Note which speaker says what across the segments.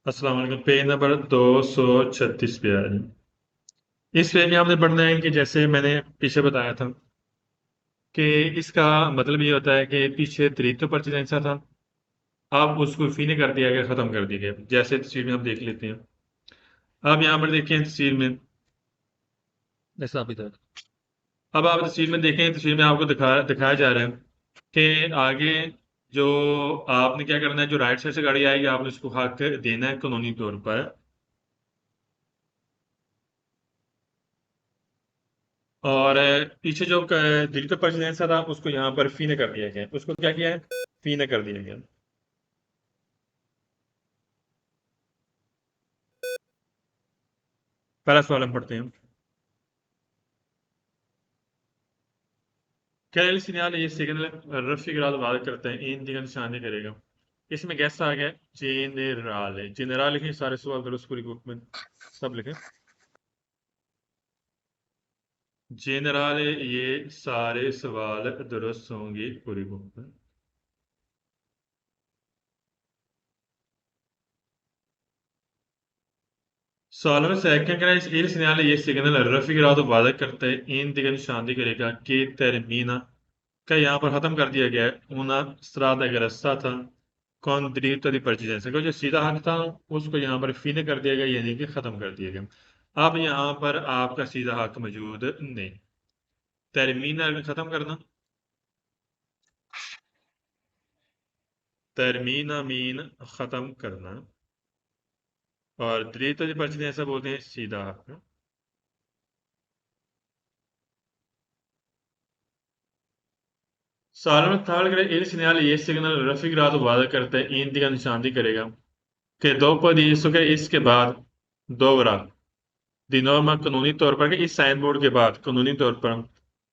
Speaker 1: अस्सलाम वालेकुम। Page number 236 पे है। इस पेज में आपने पढ़ना है कि जैसे मैंने पीछे बताया था कि इसका मतलब ये होता है कि पीछे तरीके पर जैसा था, अब उसको फीने कर दिया गया, खत्म कर दिया गया। जैसे तस्वीर में आप देख लेते हैं। अब यहाँ पर देखें तस्वीर में, ऐसा अभी तक अब आप तस्वीर में देखें, तस्वीर में आपको दिखाया जा रहा है कि आगे जो आपने क्या करना है, जो राइट साइड से गाड़ी आएगी आपने उसको हक देना है कानूनी तौर पर। और पीछे जो डिजिटल परछाई था उसको यहाँ पर फी ने कर दिया गया, उसको क्या किया है, फी ने कर दिया गया। पहला सवाल हम पढ़ते हैं। कैल सिग्नल, ये सिग्नल रफी ग्राल वाद करते हैं, इन दिगन निशानी करेगा। इसमें गैस आ गया जेनराल है, जेनराल लिखे, सारे सवाल दुरुस्त पूरी बुक में सब लिखे। जेनराल है, ये सारे सवाल दुरुस्त होंगे पूरी बुक में। Sağlanan erken il segnale ये सिग्नल रफी गिरा तो वादा करता है, इन दिगन शांति करेगा कि termina का यहाँ पर खत्म कर दिया गया है। una strada का रास्ता था con diritto di precedenza को, जो सीधा हक था उसको यहाँ पर फीने कर दिया गया, यानी कि खत्म कर दिया गया। अब यहाँ पर आपका सीधा हक मौजूद नहीं। termina खत्म करना, termina मीन खत्म करना, और diritto di precedenza बोलते हैं सीधा हक। सालों में थाल करे il segnale ये सिग्नल रफी गिरा तो वादा करता है, इन दिगन निशानी करेगा कि दो पद यीशु के इसके बाद दोहरा दिनों कानूनी तौर पर, कि इस साइन बोर्ड के बाद कानूनी तौर पर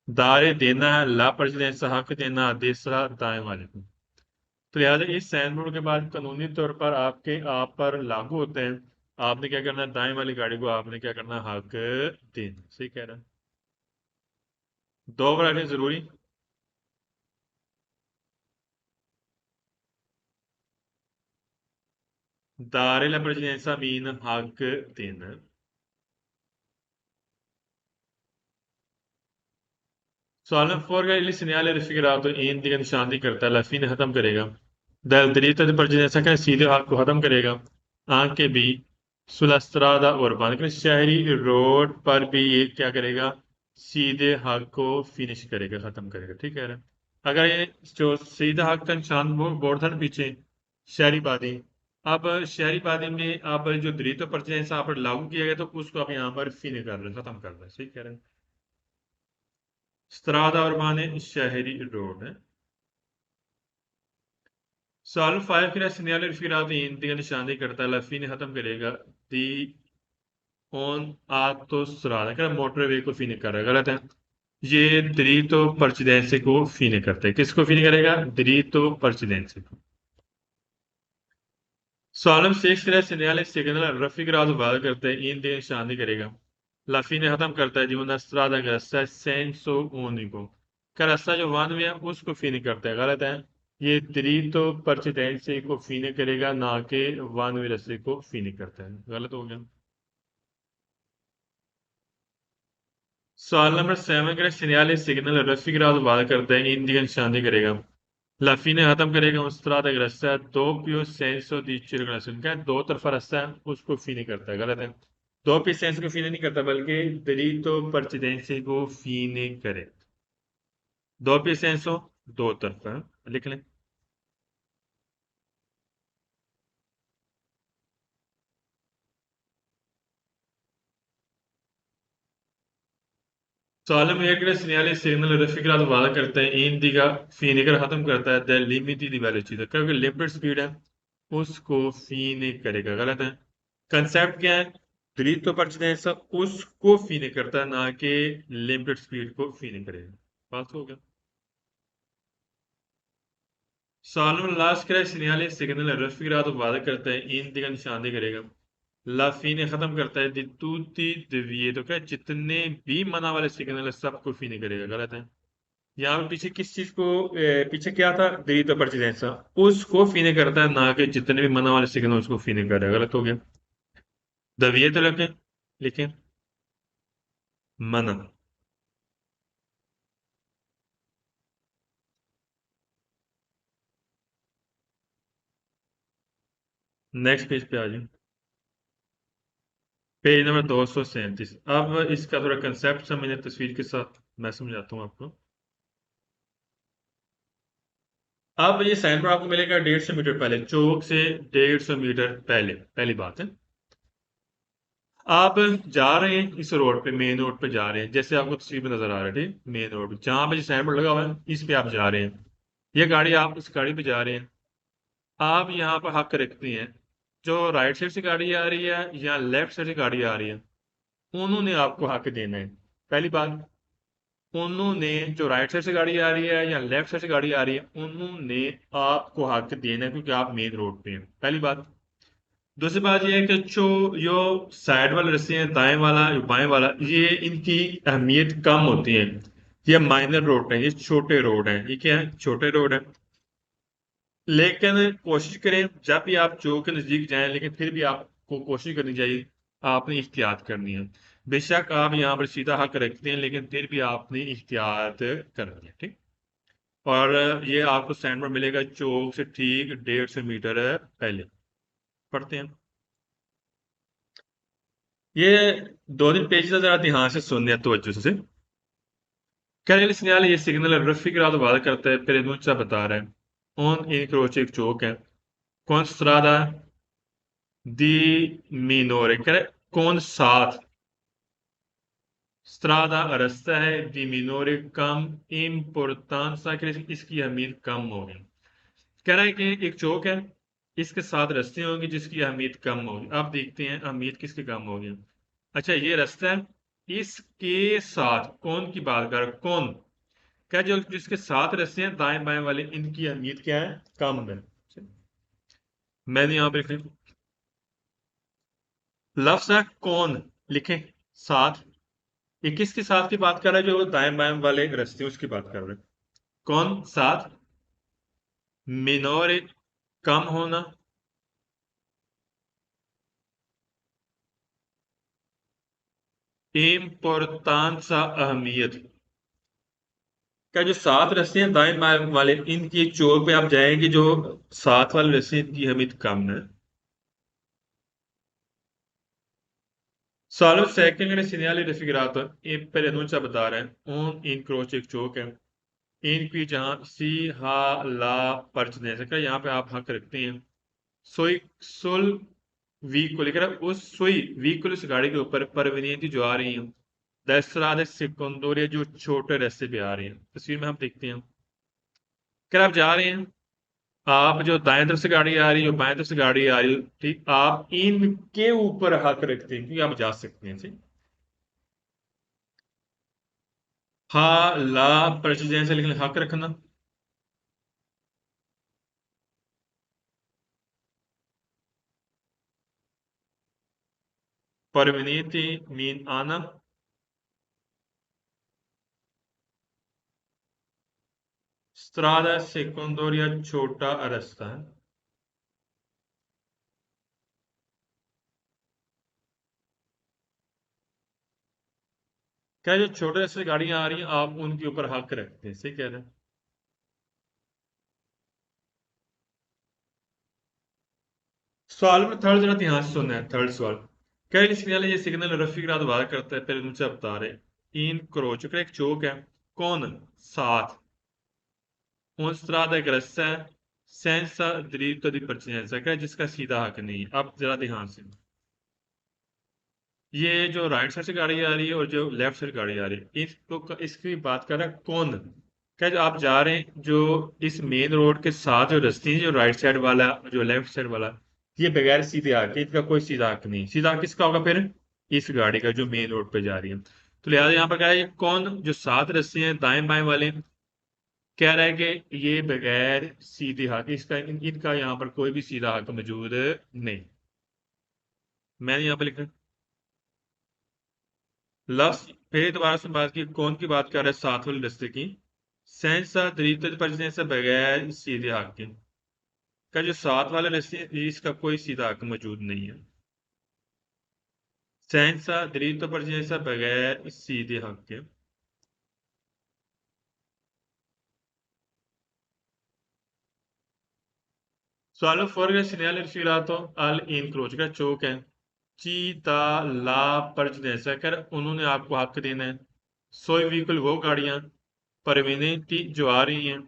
Speaker 1: दारे देना है, ला परजनेसा हक देना दूसरा दाएं वाले को। तो लिहाजा इस साइन बोर्ड के बाद कानूनी तौर पर आपके आप पर लागू होते हैं। आपने क्या करना है, दाएं वाली गाड़ी को आपने क्या करना है, हक देना। सही कह रहा है। दो बार जरूरी। दारे ला परजनेसा मीन हक देना। सवाल फोर का इली सिग्नल रफिक तो इन दिगन शांति करता है, लफी ने खत्म करेगा। दल दरीता पर जैसा कि सीधे हाथ को खत्म करेगा। आंख के भी सुलस्त्रादा और बांध कर शहरी रोड पर भी ये क्या करेगा, सीधे हाथ को फिनिश करेगा, खत्म करेगा। ठीक है ना? अगर ये जो सीधा हाथ का निशान बोर्ड था ना पीछे, शहरी बादी, अब शहरी बादी में अब जो दरीतो पर जैसा आप लागू किया गया तो उसको आप यहाँ पर फिनिश कर रहे हैं, खत्म कर रहे हैं। ठीक कह रहे हैं। स्त्रादा और माने शहरी रोड है। सवाल फाइव के सिग्नल फिर इंत का निशानी करता है, लफी ने खत्म करेगा दी ऑन आतोस्त्रादा, क्या मोटरवे को फीने कर रहा है, गलत है। ये द्रीतो परचिडेंसे को फीने करता है, किसको फीने करेगा, द्रीतो परचिडेंसे को। सॉलम सिक्स के सिग्नल सिग्नल रफी ग्रास वादा करता है, इन दिन निशानी करेगा, लफी ने खत्म करता है जीवन स्त्रादा का रास्ता सेंसो ऊनिको, का रास्ता जो वन वे है उसको फीने करता है, गलत है। ये द्रीतो परचिडेंसे को फीने करेगा, ना कि वन वे रास्ते को फीने करता है, गलत हो गया। सवाल नंबर सेवन का सिग्नल सिग्नल रफी गिरा तो वादा करता है, इन दिगन शांति करेगा, लफी ने खत्म करेगा उस तरह तक रास्ता दो पियो सेंसो दी चिरगना क्या दो तरफा रास्ता है उसको फी नहीं करता है, गलत है। दो पी सेंस को फी नहीं करता, बल्कि दरीतो परचिडेंसी को फी नहीं करे। दो पी सेंसो दो तरफा, लिख लें। सवाल में एक सिग्नल सिग्नल रफी गिरा तो वादा करता है, इन दिगा फी नहीं कर खत्म करता है, द लिमिट दी वैल्यू चीज क्योंकि लिमिटेड स्पीड है उसको फी नहीं करेगा, गलत है। कंसेप्ट क्या है, द्वितीय परचनेसा उसको फी नहीं करता, ना कि लिमिटेड स्पीड को फी नहीं करेगा। बात हो गया। सालों लास्ट के सिग्नल सिग्नल रफी गिरा तो वादा करता है, इन दिगा निशानदेही करेगा, ला फी ने खत्म करता है, दितूती दिव्य तो क्या जितने भी मना वाले सिग्नल है सबको फी नहीं करेगा, गलत है। यहाँ पे पीछे किस चीज को पीछे क्या था, दिरीतो परचिदेंसा, उसको फीने करता है, ना कि जितने भी मना वाले सिग्नल उसको फीने कर रहा है। गलत हो गया। दविए तो लगे, लेकिन मना। नेक्स्ट पेज पे आ जाओ। Page number 237। अब इसका थोड़ा कंसेप्ट समझने तस्वीर के साथ मैं समझाता हूँ आपको। अब ये साइन बोर्ड आपको मिलेगा 150 मीटर पहले, चौक से 150 मीटर पहले, पहली बात है। आप जा रहे हैं इस रोड पे, मेन रोड पे जा रहे हैं, जैसे आपको तस्वीर में नजर आ रहा है, ठीक, मेन रोड जहां पे साइन बोर्ड लगा हुआ है, इस पे आप जा रहे हैं। ये गाड़ी, आप इस गाड़ी पे जा रहे हैं। आप यहाँ पर हक रखते हैं, जो राइट साइड से गाड़ी आ रही है या लेफ्ट साइड से गाड़ी आ रही है, उन्होंने आपको हक देना है। पहली बात, उन्होंने, जो राइट साइड से गाड़ी आ रही है या लेफ्ट साइड से गाड़ी आ रही है, उन्होंने आपको हक देना है, क्योंकि आप मेन रोड पे हैं। पहली बात। दूसरी बात यह है कि जो साइड वाले रास्ते हैं, दाएं वाला या बाएं वाला, ये इनकी अहमियत कम होती है। ये माइनर रोड है, ये छोटे रोड हैं। ये क्या है? छोटे रोड है। लेकिन कोशिश करें, जब भी आप चौक के नजदीक जाएं, लेकिन फिर भी आपको कोशिश करनी चाहिए, आपने एहतियात करनी है। बेशक आप यहाँ पर सीधा हक रखते हैं, लेकिन फिर भी आपने एहतियात करनी है, ठीक। और ये आपको स्टैंड पर मिलेगा चौक से ठीक 150 मीटर पहले। पढ़ते हैं। ये दो दिन पेज जरा ध्यान से सुनने हैं, तवज्जो से। कैरेल सिग्नल, ये सिग्नल रफी की रात वादा करता है, पेरेनूचा बता रहा है। ऑन इन क्रोच एक चौक है। कौन स्त्रादा दी मिनोरे, कौन साथ, स्त्रादा रास्ता है, दी मिनोरे कम इम्पोर्टांसा, इसकी अहमियत कम होगी। कह रहा है कि एक चौक है, इसके साथ रास्ते होंगे जिसकी अहमियत कम होगी। अब देखते हैं अहमियत किसकी कम होगी। अच्छा, ये रास्ता है, इसके साथ कौन की बात कर, कौन, क्या, जो जिसके साथ रास्ते हैं दाएं बाएं वाले, इनकी अहमियत क्या है, कम है। मैंने यहां पर लफ्ज है कौन, लिखे साथ। ये किसके साथ की बात कर रहा है? जो दाएं बाएं वाले रास्ते हैं, उसकी बात कर रहे हैं। कौन साथ? मिनोर, कम होना। इम्पोर्टांसा, अहमियत। क्या जो सात रास्ते हैं दाएं बाएं वाले, इनकी चौक पे आप जाएंगे, जो साथ वाले रास्ते हैं, इनकी अहमियत कम है। Salvo second e segnale raffigurato e per enuncia bता रहे हैं, un incrocio एक चौक है, इन की जहां सी हा ला पर्च दे सकता है, यहाँ पे आप हक रखते हैं। सोई सुल वी को लेकर, उस सोई वी को उस गाड़ी के ऊपर परवीनियंती जो आ रही है, दसरात सिकंदोरिया, जो छोटे रास्ते पे आ रही है। तस्वीर में हम देखते हैं, अगर आप जा रहे हैं, आप जो दाएं तरफ से गाड़ी आ रही है, जो बाएं तरफ से गाड़ी आ रही है, ठीक, आप इनके ऊपर हक रखते हैं, क्योंकि आप जा सकते हैं, ठीक। हा ला प्रश्न से, लेकिन हक रखना। परवनीति मीन आना। स्त्रादा सेकंडोरिया, छोटा रास्ता है। क्या जो छोटे रास्ते से गाड़ियां आ रही हैं, आप उनके ऊपर हक रखते हैं, सही कह रहे हैं। सवाल में थर्ड जरा ध्यान से सुनना है, थर्ड सवाल। क्या ये सिग्नल है? ये सिग्नल रफी के रात वार करता है, पहले मुझे बता रहे। इन क्रोच का एक चौक है, कौन साथ, उन स्त्रादा एक रास्ता है, सेंसा दरीब दी परचेंसा, क्या जिसका सीधा हक नहीं है। अब जरा ध्यान से, ये जो राइट साइड से गाड़ी आ रही है और जो लेफ्ट साइड गाड़ी आ रही है, इसको, इसकी बात कर रहा है कौन। क्या जो आप जा रहे हैं, जो इस मेन रोड के साथ जो रास्ते हैं, जो राइट साइड वाला, जो लेफ्ट साइड वाला, ये बगैर सीधे आके, इनका कोई सीधा हक नहीं। सीधा हक किसका होगा फिर? इस गाड़ी का, जो मेन रोड पे जा रही है। तो लिहाजा यहाँ पर क्या है, कौन, जो सात रास्ते हैं दाएं बाएं वाले, कह रहा है कि ये बगैर सीधे हक, इसका इनका यहाँ पर कोई भी सीधा हक मौजूद नहीं। मैंने यहाँ पे लिखा लफ्ज, फिर दोबारा से बात की, कौन की बात कर रहा है? साथ वाले रास्ते की। senza diritto di partenza बगैर सीधे हक के का जो साथ वाले रस्ते हैं इसका कोई सीधा हक मौजूद नहीं है। senza diritto di partenza बगैर सीधे हक के। Solo fuori del segnale rifilато all'incrocio का चौक है ची ता ला परजनेसा कर उन्होंने आपको हक देना है। सोई व्हीकल वो गाड़ियां परवेनेंटी जो आ रही हैं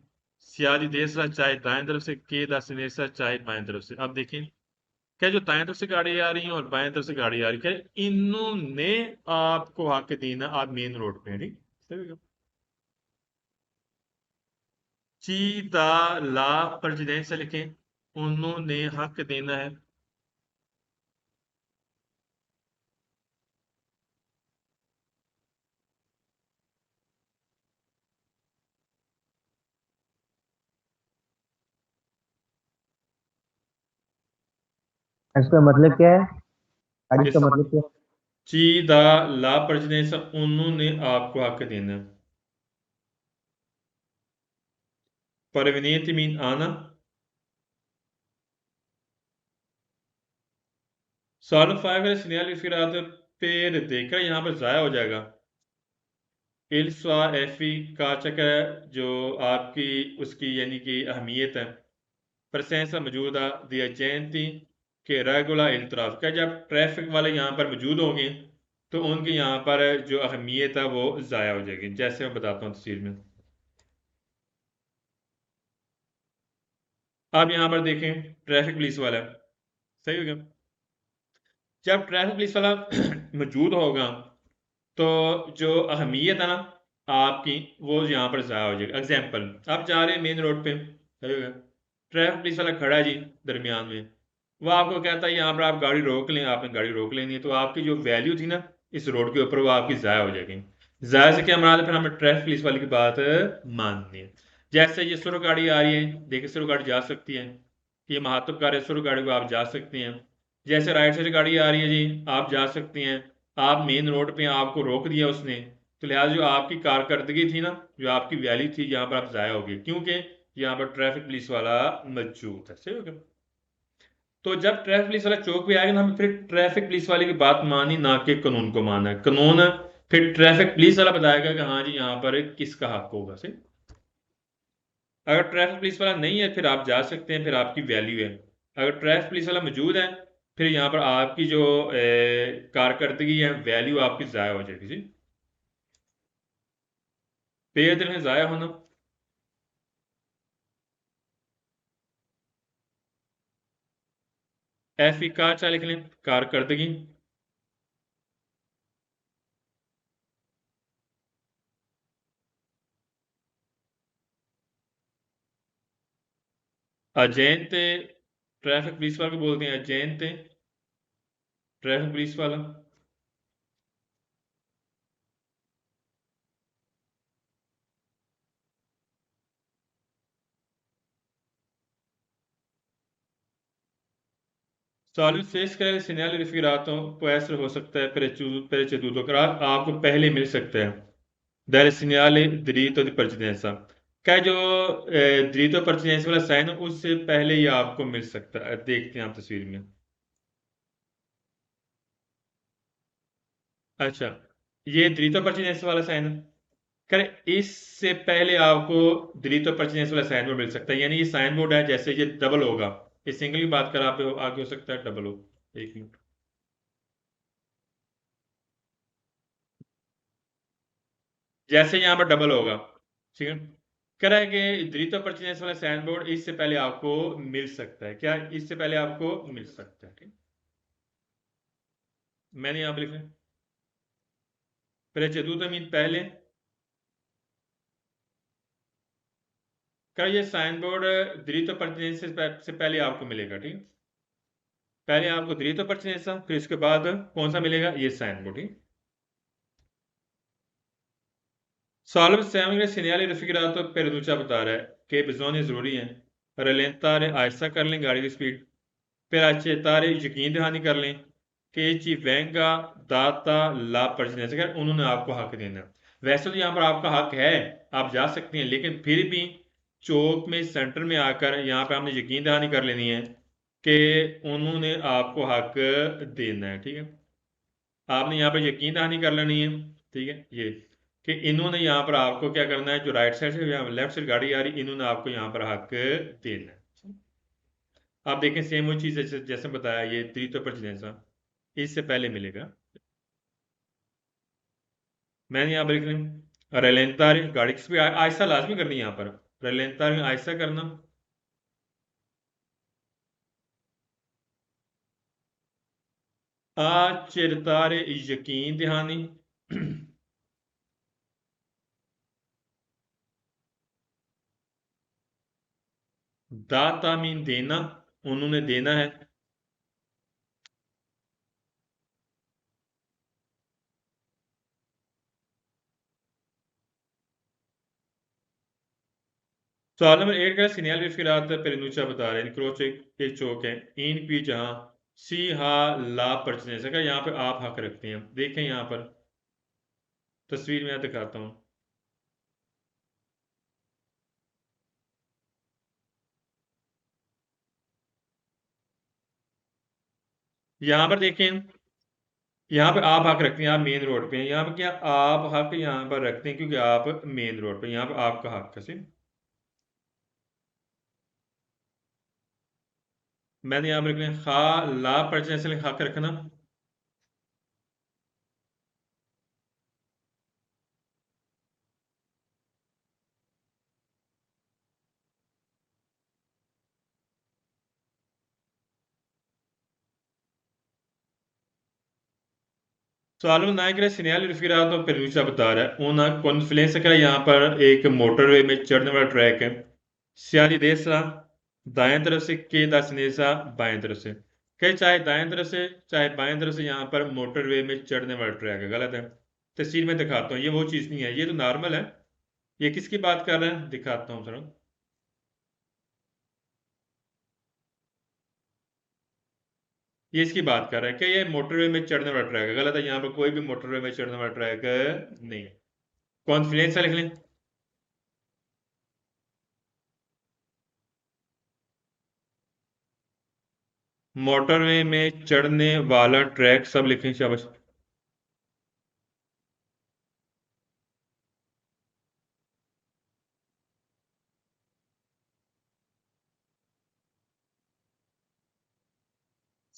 Speaker 1: सियादी देसरा चाहे दाएं तरफ से के दा सिनेसा चाहे बाएं तरफ से। अब देखें क्या जो दाएं तरफ से गाड़ी आ रही है और बाएं तरफ से गाड़ी आ रही है क्या इन्होंने आपको हक देना आप मेन रोड पे हैं, ठीक सही। ची दा ला परजनेसा लिखें उन्होंने हक देना है।
Speaker 2: इसका मतलब क्या है? और इसका
Speaker 1: इस
Speaker 2: मतलब क्या है?
Speaker 1: ची दा ला परजनेसा उन्होंने आपको हक देना है। परवीनियत मीन आना। सॉल्व 5 का सिग्नल फिर आते पेड़ देखकर यहाँ पर जाया हो जाएगा। इल स्वा एफी का चक्कर जो आपकी उसकी यानी कि अहमियत है presenza मौजूदा दी एजेंटी के रेगुलर इल ट्रैफिक का जब ट्रैफिक वाले यहाँ पर मौजूद होंगे तो उनकी यहाँ पर जो अहमियत है वो ज़ाया हो जाएगी। जैसे मैं बताता हूँ तस्वीर में। आप यहाँ पर देखें ट्रैफिक पुलिस वाला सही हो गया। जब ट्रैफिक पुलिस वाला मौजूद होगा तो जो अहमियत है ना आपकी वो यहाँ पर ज़ाया हो जाएगी। एग्जाम्पल आप जा रहे हैं मेन रोड पे सही हो गया ट्रैफिक पुलिस वाला खड़ा है जी दरमियान में वो आपको कहता है यहाँ पर आप गाड़ी रोक लें आपने गाड़ी रोक लेनी है तो आपकी जो वैल्यू थी ना इस रोड के ऊपर वो आपकी ज़ाया हो जाएगी। ज़ाया से क्या मराद है फिर हमें ट्रैफिक पुलिस वाले की बात माननी है। जैसे ये सुरु गाड़ी आ रही है देखिए सुरु गाड़ी जा सकती है ये महात्वकार है सुरु गाड़ी को आप जा सकते हैं। जैसे राइट साइड गाड़ी आ रही है जी आप जा सकते हैं। आप मेन रोड पे आपको रोक दिया उसने तो लिहाजा जो आपकी कारकर्दगी थी ना जो आपकी वैल्यू थी यहाँ पर आप ज़ाया हो गए क्योंकि यहाँ पर ट्रैफिक पुलिस वाला मौजूद है सही हो गया। तो जब ट्रैफिक पुलिस वाला चौक पे आएगा ना हमें फिर ट्रैफिक पुलिस वाले की बात मानी ना कि कानून को माना है। कानून फिर ट्रैफिक पुलिस वाला बताएगा कि हाँ जी यहाँ पर किसका हक होगा सही। अगर ट्रैफिक पुलिस वाला नहीं है फिर आप जा सकते हैं फिर आपकी वैल्यू है। अगर ट्रैफिक पुलिस वाला मौजूद है फिर यहाँ पर आपकी जो कारकर्दगी है वैल्यू आपकी ज़ाया हो जाएगी जी। बेदिल में ज़ाया होना। एफ ई कार चाहे लिख लें कारकर्दगी। अजैंते ट्रैफिक पुलिस वाले को बोलते हैं अजैंते ट्रैफिक पुलिस वाला। सॉलिड फेस का सिग्नल रिफिरातो può essere हो सकता है preceduto che आपको पहले मिल सकता है dal segnale diritto di precedenza का जो diritto di precedenza वाला साइन है उससे पहले ही आपको मिल सकता है। देखते हैं आप तस्वीर में। अच्छा ये diritto di precedenza वाला साइन है कर इससे पहले आपको diritto di precedenza वाला साइन बोर्ड मिल सकता है यानी ये साइन बोर्ड है जैसे ये डबल होगा ये सिंगल की बात कर आप आगे हो सकता है डबल हो। एक मिनट। जैसे यहाँ पर डबल होगा ठीक है कह रहा है कि द्वितीय परचेज वाला साइन बोर्ड इससे पहले आपको मिल सकता है क्या इससे पहले आपको मिल सकता है ठीक। मैंने यहाँ पर लिखा preceduto मीन पहले क्या ये साइन बोर्ड द्वितीय परचेज से पहले आपको मिलेगा ठीक। पहले आपको द्वितीय परचेज फिर इसके बाद कौन सा मिलेगा ये साइन बोर्ड ठीक। Salve sempre segnali raffigurato per दूसरा बता रहा है कि bisogna ज़रूरी है rallentare आहिस्ता कर लें गाड़ी की स्पीड per accettare यकीन दहानी कर लें कि ci venga data la precedenza कर उन्होंने आपको हक देना। वैसे तो यहाँ पर आपका हक है, आप जा सकते हैं, लेकिन फिर भी चौक में सेंटर में आकर यहाँ पे आपने यकीन दहानी कर लेनी है कि उन्होंने आपको हक देना है। ठीक है, आपने यहाँ पर यकीन दहानी कर लेनी है। ठीक है, ये कि इन्होंने यहाँ पर आपको क्या करना है, जो राइट साइड से या लेफ्ट साइड गाड़ी आ रही, इन्होंने आपको यहाँ पर हक देना है। आप देखें सेम वो चीज़ जैसे जैसे बताया, ये त्रितो पर जैसा इससे पहले मिलेगा। मैंने यहाँ पर लिख लिया रैलेंतार गाड़ी की स्पीड आहिस्ता लाजमी करनी है यहाँ पर, रैलेंतार में आहिस्ता करना। आचिरतार यकीन दहानी। दाता मीन देना, उन्होंने देना है। सवाल नंबर 8 का सीनियल रिफिरात पेरिनुचा बता रहे हैं, क्रोच एक चौक है, इन पी जहां सी हा ला परचने का यहाँ पे आप हक रखते हैं। देखें यहाँ पर तस्वीर में दिखाता हूँ, यहाँ पर देखें, यहाँ पे आप हक रखते हैं, आप मेन रोड पे हैं। यहाँ पे क्या आप हक यहाँ पर रखते हैं क्योंकि आप मेन रोड पे, यहाँ पे आपका हक है सिर्फ। मैंने यहाँ पर लिखना है, खा ला परचने से हक रखना। सवाल में नायक सीनियल रिफिरात और पेरिनुचा बता रहा है, उन कॉन्फ्लेंस का यहाँ पर एक मोटरवे में चढ़ने वाला ट्रैक है, सियाली देसा दाएं तरफ से के दासनेसा बाएं तरफ से, कहे चाहे दाएं तरफ से चाहे बाएं तरफ से यहाँ पर मोटरवे में चढ़ने वाला ट्रैक है। गलत है, तस्वीर में दिखाता हूँ, ये वो चीज़ नहीं है, ये तो नॉर्मल है। ये किसकी बात कर रहे हैं दिखाता हूँ सर, ये इसकी बात कर रहा है कि ये मोटरवे में चढ़ने वाला ट्रैक है। गलत है, यहाँ पर कोई भी मोटरवे में चढ़ने वाला ट्रैक नहीं है। कॉन्फ्लुएंस लिख लें, मोटरवे में चढ़ने वाला ट्रैक सब लिखें शाबाश।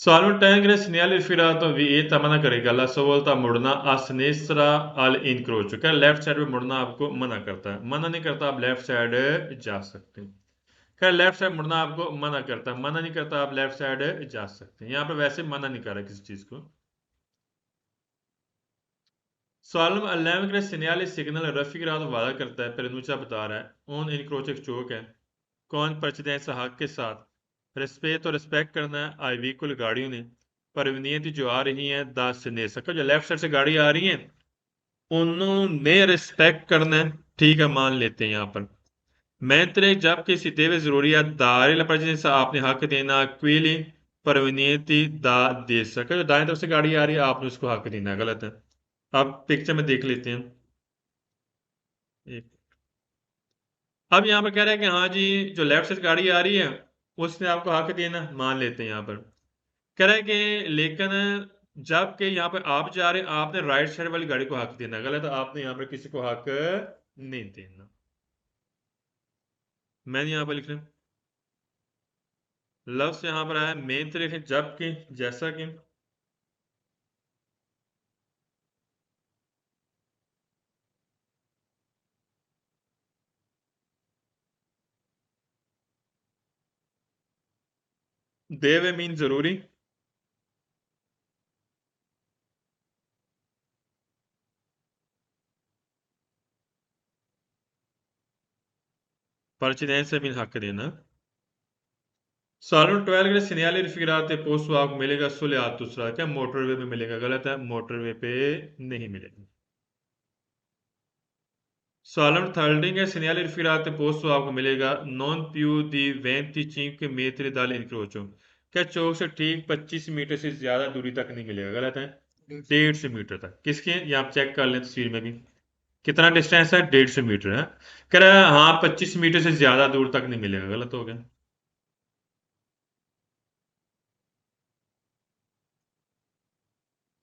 Speaker 1: Salvantangre segnala il filato ये मना करेगा, ला सवलता मुड़ना असनेसरा अल इनक्रोच क्या लेफ्ट साइड पे मुड़ना आपको मना करता है, मना नहीं करता, आप लेफ्ट साइड जा सकते हैं। क्या लेफ्ट साइड मुड़ना आपको मना करता है, मना नहीं करता, आप लेफ्ट साइड जा सकते हैं। यहाँ पे वैसे मना नहीं कर रहा किसी चीज को। Salum all'epoca segnala signal raffigurato वादा करता है, पेरेनुचा बता रहा है ऑन इनक्रोच एक चौक है, कौन परचदेंस हक के साथ रिस्पेक्ट और रिस्पेक्ट करना है आई व्हीकल गाड़ियों ने परवनियत जो आ रही हैं दास ने सका, जो लेफ्ट साइड से गाड़ी आ रही है उन्होंने रिस्पेक्ट करना है। ठीक है, मान लेते हैं यहाँ पर मैंने जब किसी देवे जरूरियात दारिल परचदेंस आपने हक देना क्वीली परवनियति दा दे सका, जो दाएं तरफ से गाड़ी आ रही है आपने उसको हक देना है। गलत है, आप पिक्चर में देख लेते हैं। एक अब यहाँ पर कह रहा है कि हाँ जी, जो लेफ्ट से गाड़ी आ रही है उसने आपको हक देना, मान लेते हैं। यहाँ पर कह रहा है कि लेकिन जबकि यहाँ पर आप जा रहे हैं आपने राइट साइड वाली गाड़ी को हक देना। गलत है, आपने यहाँ पर किसी को हक नहीं देना। मैंने यहाँ पर लिख रहा लफ्ज यहाँ पर आया मेन तो लिखे जबकि जैसा कि देवे मीन जरूरी, परचिदें से मीन हक देना। सालों 12 के सिनियाले रिफिराते पोस्ट आपको मिलेगा सुलियात दूसरा क्या मोटरवे में मिलेगा। गलत है, मोटरवे पे नहीं मिलेगा। सालम थर्डिंग है सिनियाले रिफिराते पोस्ट आपको मिलेगा नॉन प्यू दी 25 metri dall'incrocio, क्या चौक से ठीक 25 मीटर से ज्यादा दूरी तक नहीं मिलेगा। गलत है, 150 मीटर तक। किसके, ये आप चेक कर लें तस्वीर में भी, कितना डिस्टेंस है? 150 मीटर है। कह रहा है हाँ 25 मीटर से ज्यादा दूर तक नहीं मिलेगा। गलत हो गया।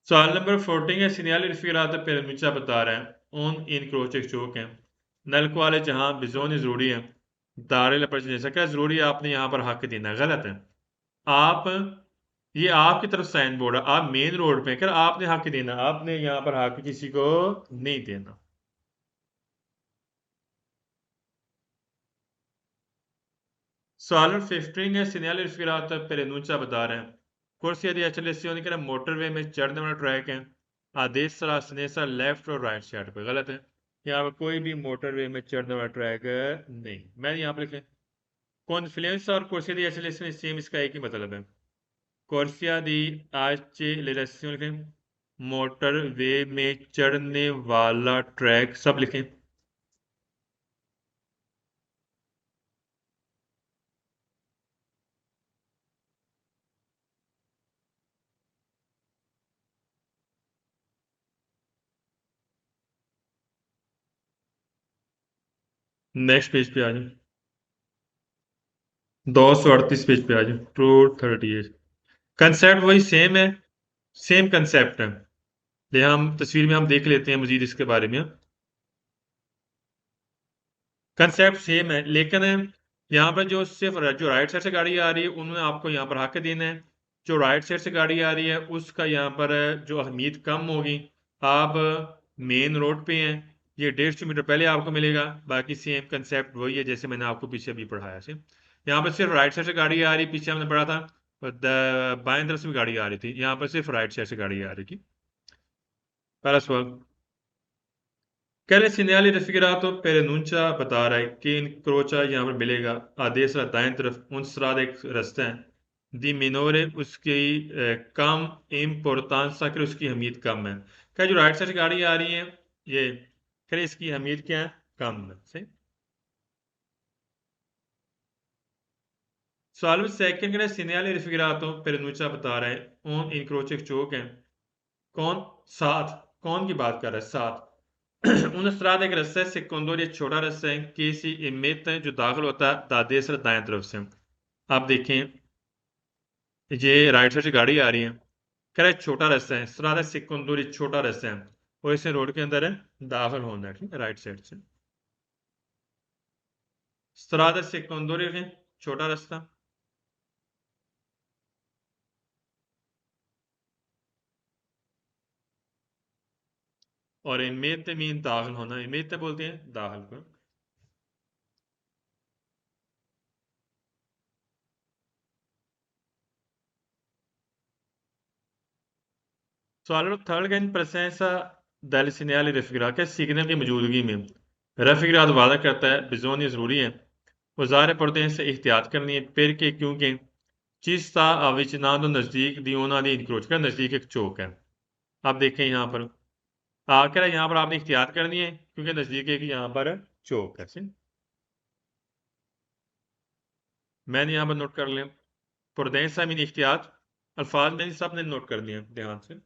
Speaker 1: सवाल नंबर 14 है, segnali raffigurato per annunciare un incrocio चौक है, नल quale जहां bisogna जरूरी है, दारे la precedenza क्या जरूरी है, आपने यहाँ पर हक देना है। गलत है। आप, ये आपकी तरफ साइन बोर्ड है, आप मेन रोड पे, कर आपने हक देना, आपने यहाँ पर हक किसी को नहीं देना। सवाल 15 है, segnali raffigurato per annunciare corsia di accelerazione कह मोटरवे में चढ़ने वाला ट्रैक है, आदेश सरा स्नेसा लेफ्ट और राइट साइड पे। गलत है। यहाँ पर कोई भी मोटरवे में चढ़ने वाला ट्रैक नहीं। मैंने यहाँ पर लिखे कॉन्फ्लुएंस और कोर्सिया दी एक्सेलरेशन सेम, इसका एक ही मतलब है। कोर्सिया दी एक्सेलरेशन लिखें, मोटरवे में चढ़ने वाला ट्रैक, सब लिखें। नेक्स्ट पेज पे आ जाओ, 238 पेज पे आ जाओ, 238। कंसेप्ट वही सेम है, सेम कंसेप्ट है। ये हम तस्वीर में हम देख लेते हैं मजीद इसके बारे में। कंसेप्ट सेम है, लेकिन यहाँ पर जो सिर्फ जो राइट साइड से गाड़ी आ रही है उन्होंने आपको यहाँ पर हक देना है। जो राइट साइड से गाड़ी आ रही है उसका यहाँ पर जो अहमियत कम होगी। आप मेन रोड पे हैं, ये 150 मीटर पहले आपको मिलेगा। बाकी सेम कंसेप्ट वही है जैसे मैंने आपको पीछे भी पढ़ाया से। यहाँ पर सिर्फ राइट साइड से गाड़ी आ रही, पीछे हमने पढ़ा था बाएं तरफ से भी गाड़ी आ रही थी, यहाँ पर सिर्फ राइट साइड से गाड़ी आ रही थी। पहला सवाल, Quelle segnali raffigurato per enuncia बता रहा है कि इंक्रोचा यहाँ पर मिलेगा, आदेश रहा दाएं तरफ उन strada एक रास्ता है, दी मिनोरे उसकी कम इम्पोर्टेंस कि उसकी अहमियत कम है। क्या जो राइट साइड से गाड़ी आ रही है ये, करे इसकी अहमियत क्या है? कम है। सही। सवाल में सेकंड करें, segnali raffigurato per enuncia बता रहा है उन इंक्रोचे चौक है, कौन? सात। कौन की बात कर रहा है? सात। उन स्त्राद एक रस्सा है, सेकोंडो ये छोटा रस्सा है, केसी इमेत है जो दाखिल होता है दादेसर दाएं तरफ से। आप देखें ये राइट साइड से गाड़ी आ रही है, कह रहा है छोटा रास्ता है, स्त्राद सेकोंडो ये छोटा रास्ता है और इसे रोड के अंदर है दाखिल होना है, ठीक है, राइट साइड से। स्त्राद सेकोंडो छोटा रास्ता, और इमेत मीन दाखिल होना, इमेत बोलते हैं दाखिल को। सवाल थर्ड का, इन presenza del segnale raffigurato के सिग्नल की मौजूदगी में raffigurato वादा करता है बिजोन जरूरी है, औजार पड़ते से एहतियात करनी है, फिर के क्योंकि चीज सा अविचनादो नजदीक दियोना दी इंक्रोच का नजदीक एक चौक है। आप देखें यहाँ पर आकर यहाँ पर आपने एहतियात करनी है क्योंकि नजदीक एक यहाँ पर चौक है। मैंने यहाँ पर नोट कर लें पुरदेसा मीन एहतियात, अल्फाज मैंने सब ने नोट कर लिए ध्यान से।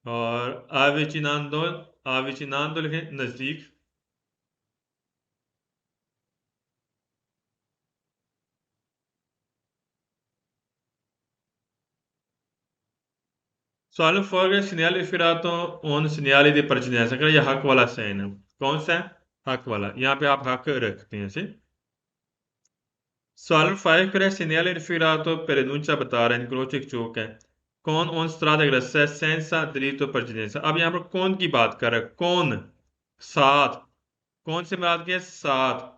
Speaker 1: और अविचिनादो, अविचिनादो लिखें नजदीक। सवाल फॉर सिग्नल इफिरातो ऑन सिग्नल दे परचनेसा कर, यह हक वाला साइन है। कौन सा है? हक वाला। यहाँ पे आप हक रखते हैं इसे। सवाल 5 करे सिग्नल इफिरातो पेरेनुंचा बता रहा है इनक्रोच एक चौक है, कौन ऑन स्ट्रादा ग्रस्सा सेंसा दिलीतो परचनेसा। अब यहाँ पर कौन की बात कर रहा है? कौन? सात। कौन से बात की है? सात।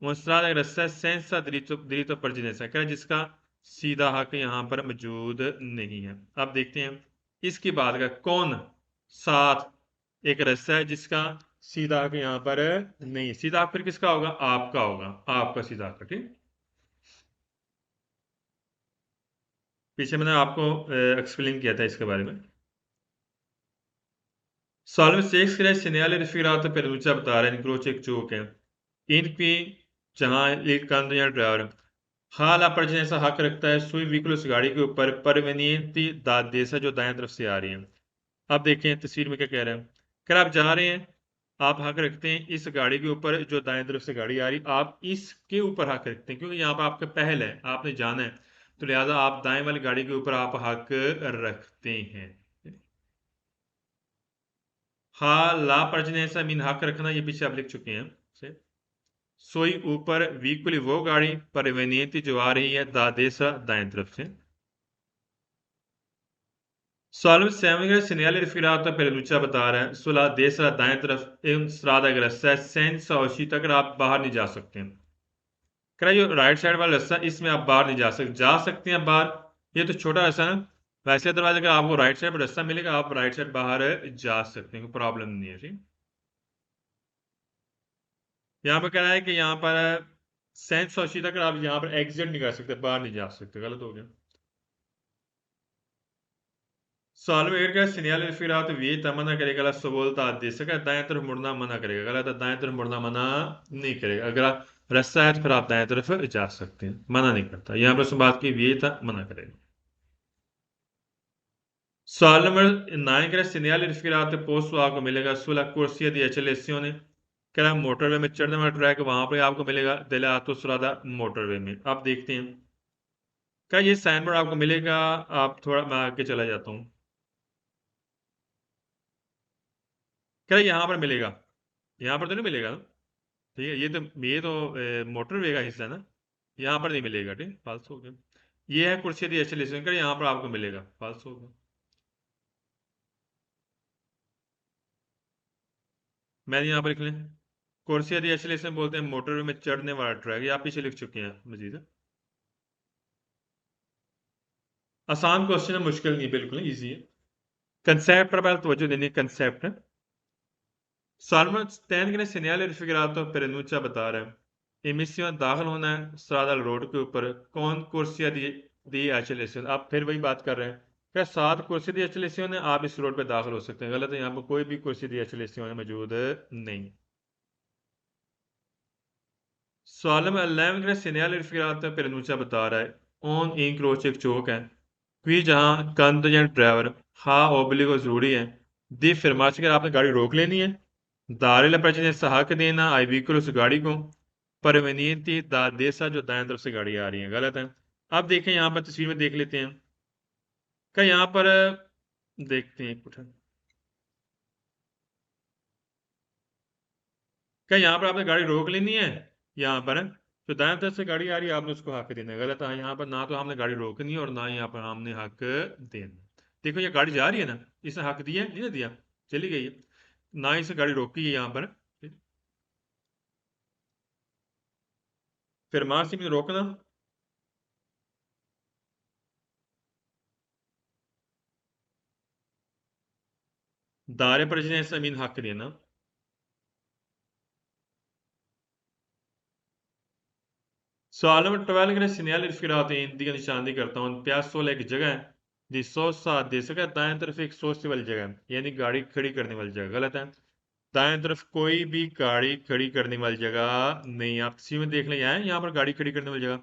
Speaker 1: ऑन स्ट्रादा ग्रस्सा सेंसा दिलीतो दिलीतो परचनेसा क्या, जिसका सीधा हक यहाँ पर मौजूद नहीं है। अब देखते हैं इसकी बात का, कौन? सात एक रस्सा है जिसका सीधा हक यहाँ पर नहीं, सीधा हक फिर किसका होगा? आपका होगा, आपका सीधा हक। ठीक, पीछे मैंने आपको एक्सप्लेन किया था इसके बारे में। सॉल्व सेक्स के segnale raffigurato per luce बता रहा है इनक्रोच एक चौक है, इनकी जहां एक कंध या ड्राइवर हाल पर जैसा हक रखता है सुई व्हीकल उस गाड़ी के ऊपर परवेनियंती दादेसा जो दाएं तरफ से आ रही है। अब देखें तस्वीर में क्या कह रहे हैं, अगर आप जा रहे हैं, आप हक रखते हैं इस गाड़ी के ऊपर, जो दाएं तरफ से गाड़ी आ रही, आप इसके ऊपर हक रखते हैं, क्योंकि यहाँ पर आपका पहल है, आपने जाना है, तो लिहाजा आप दाएं वाली गाड़ी के ऊपर आप हक रखते हैं। हाँ, ला परजनेसा मीन हक रखना, ये पीछे आप लिख चुके हैं से। सोई ऊपर वीकुली वो गाड़ी परवेनियंती जो आ रही है दादेसा दाएं तरफ से। Salvo sempre segnale rifirato per बता रहा है सुलह देसरा दाएं तरफ एवं श्राद्ध अग्रस्ता सेंस और उसी तक आप बाहर नहीं जा सकते हैं। कह रहा जो राइट साइड वाला रास्ता, इसमें आप बाहर नहीं जा सकते हैं बाहर। ये तो छोटा रास्ता ना, वैसे दरवाजे का आपको राइट साइड पर रास्ता मिलेगा, आप राइट साइड बाहर जा सकते हैं, कोई प्रॉब्लम नहीं है। ठीक, यहाँ पर कह रहा है कि यहाँ पर सेंस और उसी तक आप यहाँ पर एग्जिट नहीं कर सकते, बाहर नहीं जा सकते, गलत हो गया। सॉल्व का सिग्नल फिर आप वियत मना करेगा, सो बोलता देश का दाएं तरफ मुड़ना मना करेगा, गलत है, दाएं तरफ मुड़ना मना नहीं करेगा। अगर आप रास्ता है तो फिर आप दाएं तरफ जा सकते हैं, मना नहीं करता। यहाँ पर बात की वियत मना करेगा। सवाल नंबर 9 का सिग्नल फिर आप पोस्ट आपको मिलेगा सुला कुर्सी दी एचएलएससी ने क्या मोटरवे में चढ़ने वाला ट्रैक वहां पर आपको मिलेगा दिला तो सुरादा मोटरवे में। आप देखते हैं क्या ये साइन बोर्ड आपको मिलेगा। आप थोड़ा, मैं आगे चला जाता हूँ, क्या यहाँ पर मिलेगा, यहाँ पर तो नहीं मिलेगा ना। ठीक है, ये तो मोटरवे का हिस्सा है ना, यहाँ पर नहीं मिलेगा। ठीक, फाल्स हो गया। ये है कुर्सी दी एचएलएससी का, यहाँ पर आपको मिलेगा, फाल्स हो गया। मैंने यहाँ पर लिख लें कुर्सी दी एचएलएससी बोलते हैं मोटरवे में चढ़ने वाला ट्रैक, ये आप पीछे लिख चुके हैं मजीद। आसान क्वेश्चन है, मुश्किल नहीं, बिल्कुल इजी है। कंसेप्ट पर पहले तवज्जो देनी है, कंसेप्ट है। सालमन स्टैन के सिग्नल रिफिगरातो पेरेनुचा बता रहे हैं एमिसियों दाखिल होना है सादल रोड के ऊपर, कौन कुर्सियां दी एचएलएससी। आप फिर वही बात कर रहे हैं, क्या 7 कुर्सी दी एचएलएससी ने आप इस रोड पे दाखिल हो सकते हैं, गलत है, यहाँ पर कोई भी कुर्सी दी एचएलएससी मौजूद नहीं। सालम अल्लाम के सिग्नल रिफिगरातो पेरेनुचा बता रहा है ऑन इन क्रोच एक चौक है कि जहाँ कंदजन ड्राइवर हाँ ओबली को जरूरी है दी फरमाश कर आपने गाड़ी रोक लेनी है, दारिल ने हक देना आई व्हीकल उस गाड़ी को, परवनीति दा देसा जो दाएं तरफ से गाड़ी आ रही है, गलत है। अब देखें यहाँ पर तस्वीर में देख लेते हैं, क्या यहाँ पर देखते हैं कुछ, क्या यहाँ पर आपने गाड़ी रोक लेनी है, यहाँ पर जो दाएं तरफ से गाड़ी आ रही है आपने उसको हक देना है, गलत है। यहाँ पर ना तो हमने गाड़ी रोकनी है और ना यहाँ पर हमने हक देना। देखो ये गाड़ी जा रही है ना, इसने हक दिया नहीं ना दिया, चली गई है, ना इसे गाड़ी रोकी है यहाँ पर। फिर मार सिंह ने रोकना, दारे पर जमीन हक देना। सवाल नंबर 12 के सिग्नल फिराते हैं हिंदी का निशानदी करता हूँ प्यासोल एक जगह है जी 100 दे सका, दाएं तरफ एक सोचने वाली जगह है, यानी गाड़ी खड़ी करने वाली जगह, गलत है। दाएं तरफ कोई भी गाड़ी खड़ी करने वाली जगह नहीं। आप किसी में देख लें यहाँ पर गाड़ी खड़ी करने वाली जगह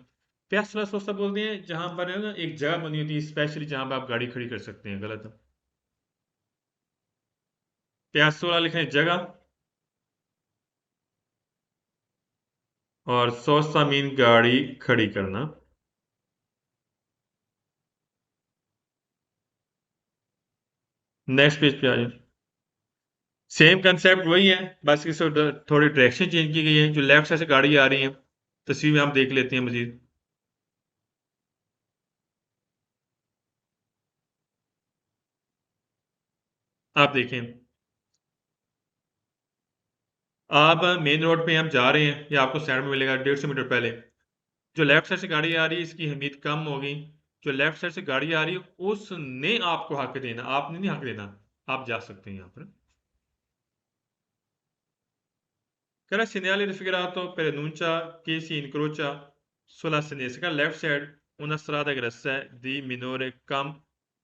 Speaker 1: प्यासोला सोचता बोलते हैं, जहां पर है ना एक जगह बनी होती है स्पेशली जहां पर आप गाड़ी खड़ी कर सकते हैं, गलत है। प्यासोला लिखें जगह, और सोचता मीन गाड़ी खड़ी करना। नेक्स्ट पेज पे आ जाए, सेम कंसेप्ट वही है, बस इस थोड़ी डायरेक्शन चेंज की गई है। जो लेफ्ट साइड से गाड़ी आ रही है, तस्वीर में हम देख लेते हैं मजीद। आप देखें, आप मेन रोड पे हम जा रहे हैं, ये आपको साइड में मिलेगा 150 मीटर पहले। जो लेफ्ट साइड से गाड़ी आ रही है इसकी अहमियत कम होगी, जो लेफ्ट साइड से गाड़ी आ रही है उसने आपको हक देना, आपने नहीं हक देना, आप जा सकते हैं यहाँ पर। Cara segnale raffigurato per enuncia che si incrocia sulla sinistra, left side, una strada grassa di minore कम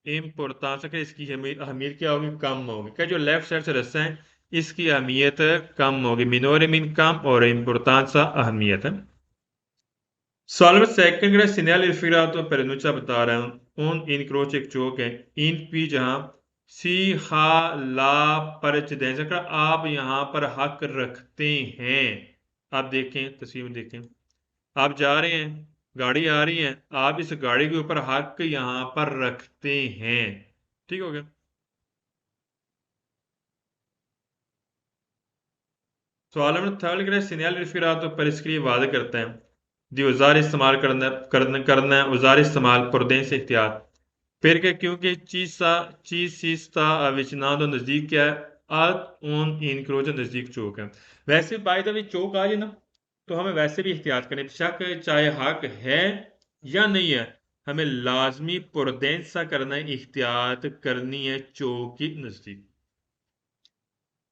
Speaker 1: इम्पोर्टेंस है, इसकी अहमियत क्या होगी, कम होगी। क्या जो लेफ्ट साइड से रास्ता है इसकी अहमियत कम होगी, मिनोरे मीन कम और इम्पोर्टेंस अहमियत है। सॉल्व सेकंड का सिग्नल रिफिगराto per enuncia बता रहा हूँ ऑन इन क्रोच एक चौक है इन पी जहाँ सी हा ला परच दें सकरा, आप यहाँ पर हक रखते हैं। आप देखें, तस्वीर में देखें, आप जा रहे हैं, गाड़ी आ रही है, आप इस गाड़ी के ऊपर हक यहाँ पर रखते हैं। ठीक हो गया। सवाल नंबर थर्ड करें, सिनियल रिफिरात पर इसके लिए वादे करते हैं दी औजार इस्तेमाल करना है औजार इस्तेमाल पुरदें से एहतियात। फिर क्या, क्योंकि चीज सीस्ता विचना तो नजदीक क्या है, आत ओन इनक्रोच नजदीक चौक है। वैसे बाय द वे चौक आ जाए ना, तो हमें वैसे भी एहतियात करें, शक चाहे हक है या नहीं है, हमें लाजमी पुरदें सा करना है, एहतियात करनी है चौक की नजदीक।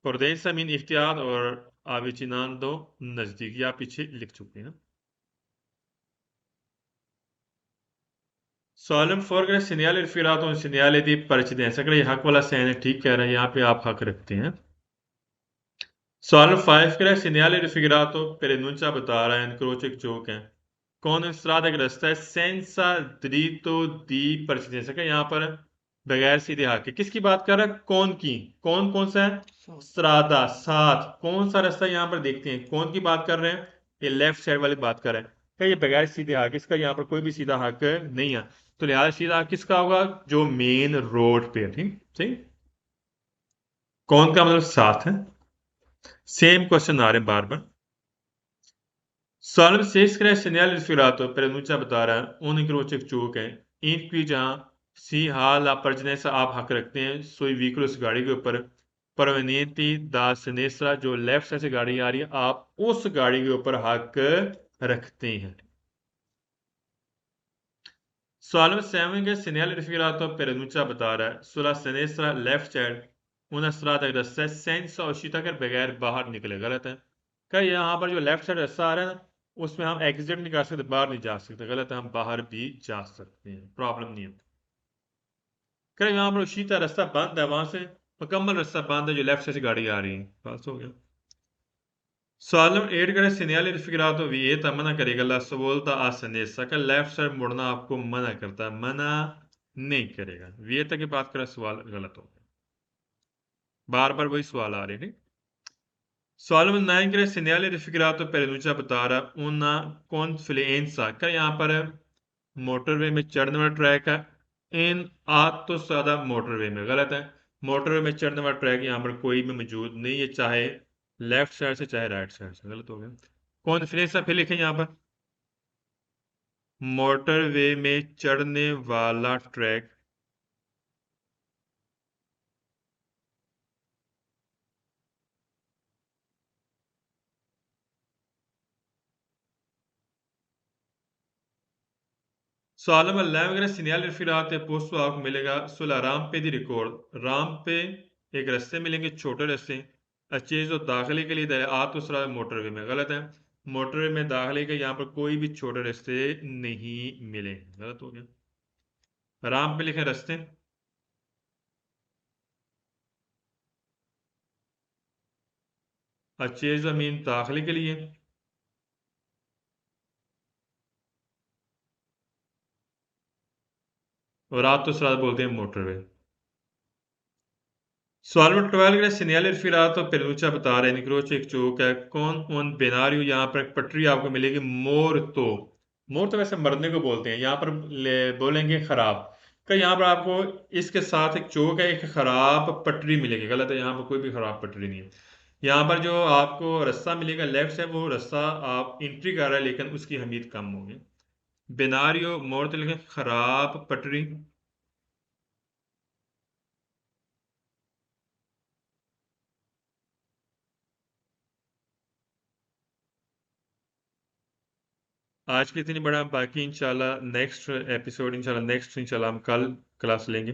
Speaker 1: पुरदें मीन एहतियात, और आविचिनान दो नजदीक, या पीछे लिख चुके हैं। सॉलम फोर करें, सिनियाल इरफिरात और सिनियाल दी परिचित हैं सकरे, ये हक वाला सहन है, ठीक कह रहे हैं, यहाँ पे आप हक रखते हैं। सॉलम फाइव करें, सिनियाल इरफिरात पेरेनुंचा बता रहा है, इनक्रोच एक जोक है, कौन इस्त्राद एक रास्ता है, सेंसा द्रीतो दी परिचित हैं सकरे, यहाँ पर बगैर सीधे हक है, किसकी बात कर रहा है, कौन की, कौन कौन सा है, स्त्रादा साथ, कौन सा रास्ता यहाँ पर देखते हैं, कौन की बात कर रहे हैं, ये लेफ्ट साइड वाली बात कर रहे हैं, क्या ये बगैर सीधे हक, इसका यहाँ पर कोई भी सीधा हक नहीं है, तो लिहाजा सीधा हक किसका होगा, जो मेन रोड पे है। ठीक सही, कौन का मतलब साथ है। सेम क्वेश्चन आ रहे हैं बार बार। Salve seis segnali sfilato preannuncia बतारा उन incrocio चूक है, ईंट की जहां सी हाल आप परजने से आप हक रखते हैं, सोई व्हीकल उस गाड़ी के ऊपर परवनीति दा सिनेस्रा, जो लेफ्ट साइड से गाड़ी आ रही है, आप उस गाड़ी के ऊपर हक रखते हैं। Salve seven के segnali sfilato preannuncia बता रहा है सुला सिनेस्रा लेफ्ट साइड उन strada रास्ता senza uscita कर बगैर बाहर निकले, गलत है। क्या यहाँ पर जो लेफ्ट साइड रास्ता आ रहा है ना, उसमें हम एग्जिट नहीं कर सकते, बाहर नहीं जा सकते, गलत है, हम बाहर भी जा सकते हैं, प्रॉब्लम नहीं है। क्या यहाँ पर उशीता रास्ता बंद है, वहां से मुकम्मल रास्ता बंद है, जो लेफ्ट साइड से गाड़ी आ रही है, बस हो गया। सवाल एट करे, सिनियाली फिक्रा तो ये मना करेगा, ला बोलता आसनेसा का लेफ्ट साइड मुड़ना आपको मना करता है, मना नहीं करेगा, ये तक की बात करें, सवाल गलत हो गया, बार बार वही सवाल आ रहे हैं। सवाल नंबर 9 के लिए सिनियाले रिफिक्रातो पेरेनुचा बता रहा una confidenza का यहाँ पर मोटरवे में चढ़ने वाला ट्रैक है, इन आत तो सादा मोटरवे में, गलत है, मोटरवे में चढ़ने वाला ट्रैक यहाँ पर कोई भी मौजूद नहीं है, चाहे लेफ्ट साइड से चाहे राइट साइड से, गलत हो गया। कॉन्फिडेंस फिर लिखें यहाँ पर, मोटरवे में चढ़ने वाला ट्रैक, सॉलम अल्लाह वगैरह सिनियल फिरात पोस्ट आपको मिलेगा सुला राम पे दी रिकॉर्ड, राम पे एक रास्ते मिलेंगे, छोटे रास्ते, अचेज और दाखिले के लिए दरियात उसरा मोटरवे में, गलत है, मोटरवे में दाखिले के यहाँ पर कोई भी छोटे रास्ते नहीं मिले, गलत हो गया। राम पे लिखे रास्ते, अचेज मीन दाखिले के लिए, और आप तो उसरा बोलते हैं मोटरवे। सवाल नंबर 12 के सिनियल फिरात और पेरूचा बता रहे हैं, निक्रोच एक चौक है, कौन उन बेनारियो, यहाँ पर एक पटरी आपको मिलेगी, मोर तो वैसे मरने को बोलते हैं, यहाँ पर बोलेंगे खराब, का यहाँ पर आपको इसके साथ एक चौक है, एक खराब पटरी मिलेगी, गलत है, यहाँ पर कोई भी खराब पटरी नहीं है, यहाँ पर जो आपको रास्ता मिलेगा लेफ्ट से, वो रास्ता आप एंट्री कर रहे हैं, लेकिन उसकी हमीद कम होगी। बेनारियो मोर तो लिखें खराब पटरी। आज के इतनी बड़ा, बाकी इंशाल्लाह नेक्स्ट एपिसोड, इंशाल्लाह नेक्स्ट, इंशाल्लाह हम कल क्लास लेंगे।